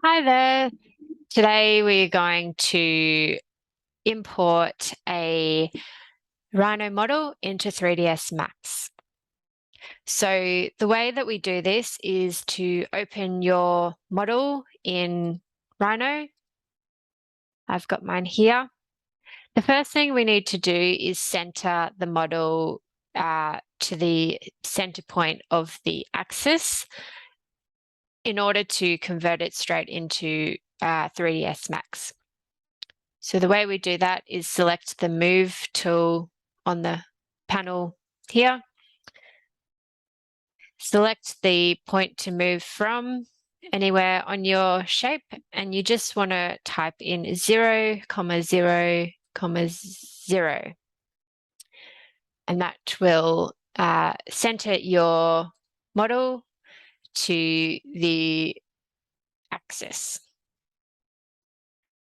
Hi there. Today we're going to import a Rhino model into 3ds Max. So the way that we do this is to open your model in Rhino. I've got mine here. The first thing we need to do is center the model to the center point of the axis in order to convert it straight into 3ds Max. So the way we do that is select the Move tool on the panel here. Select the point to move from anywhere on your shape, and you just want to type in 0, 0, 0. And that will center your model to the axis.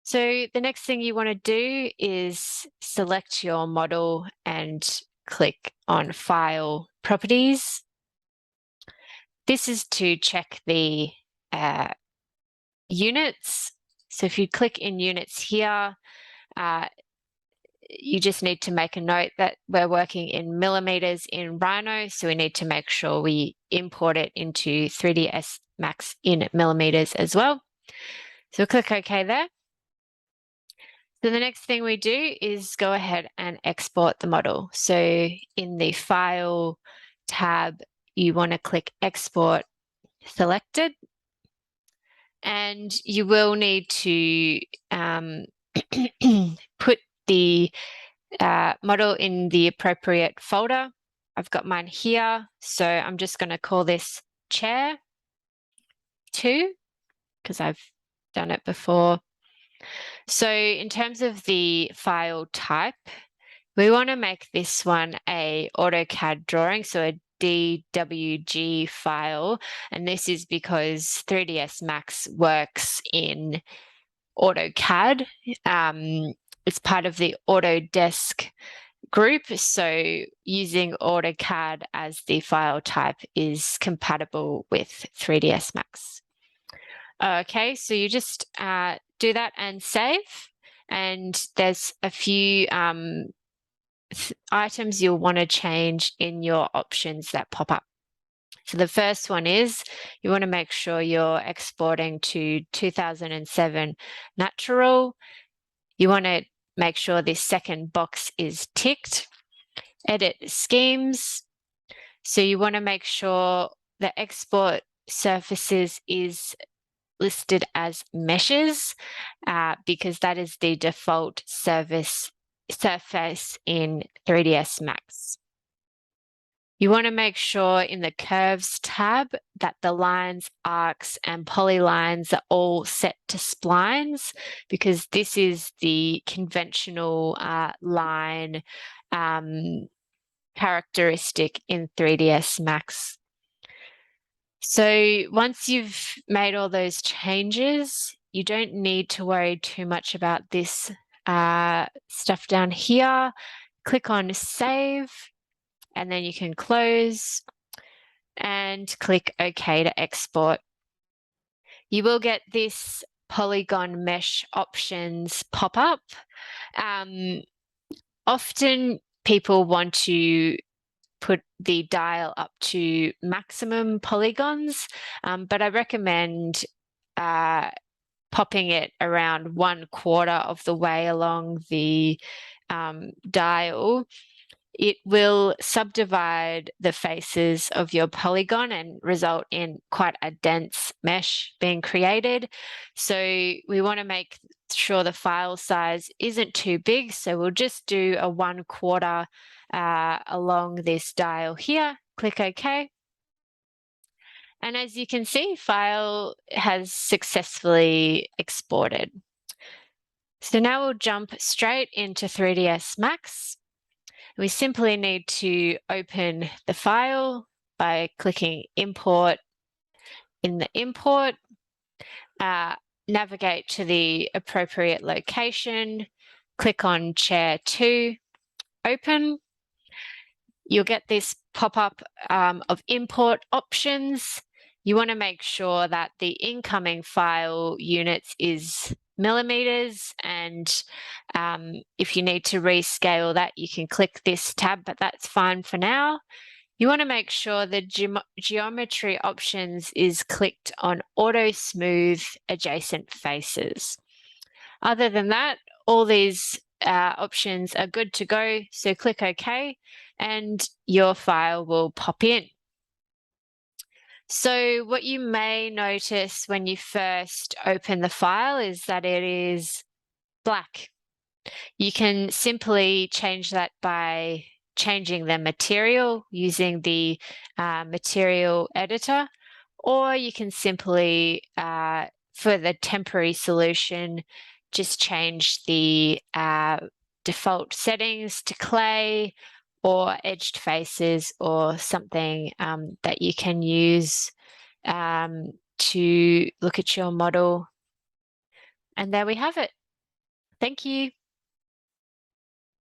So the next thing you want to do is select your model and click on File, Properties. This is to check the units. So if you click in units here, you just need to make a note that we're working in millimeters in Rhino, so we need to make sure we import it into 3ds Max in millimeters as well. So click OK there. So the next thing we do is go ahead and export the model. So in the File tab, you want to click Export Selected. And you will need to put the model in the appropriate folder. I've got mine here. So I'm just going to call this Chair 2 because I've done it before. So in terms of the file type, we want to make this one a AutoCAD drawing, so a DWG file. And this is because 3ds Max works in AutoCAD. It's part of the Autodesk group, so using AutoCAD as the file type is compatible with 3ds Max. Okay, so you just do that and save, and there's a few items you'll want to change in your options that pop up. So the first one is you want to make sure you're exporting to 2007 natural. You want to make sure this second box is ticked. Edit schemes. So you want to make sure the export surfaces is listed as meshes because that is the default surface in 3ds Max. You want to make sure in the Curves tab that the lines, arcs, and polylines are all set to splines because this is the conventional line characteristic in 3ds Max. So once you've made all those changes, you don't need to worry too much about this stuff down here. Click on Save, and then you can close and click OK to export. You will get this polygon mesh options pop up. Often people want to put the dial up to maximum polygons, but I recommend popping it around 1/4 of the way along the dial. It will subdivide the faces of your polygon and result in quite a dense mesh being created. So we want to make sure the file size isn't too big. So we'll just do a 1/4 along this dial here. Click OK. And as you can see, file has successfully exported. So now we'll jump straight into 3ds Max. We simply need to open the file by clicking Import in the Import, navigate to the appropriate location, click on Chair 2, open. You'll get this pop-up of import options. you want to make sure that the incoming file units is millimeters, and if you need to rescale that, you can click this tab, but that's fine for now. You want to make sure the geometry options is clicked on auto smooth adjacent faces. Other than that, all these options are good to go. So click OK and your file will pop in. So what you may notice when you first open the file is that it is black. You can simply change that by changing the material using the material editor, or you can simply, for the temporary solution, just change the default settings to clay or edged faces or something that you can use to look at your model. And there we have it. Thank you.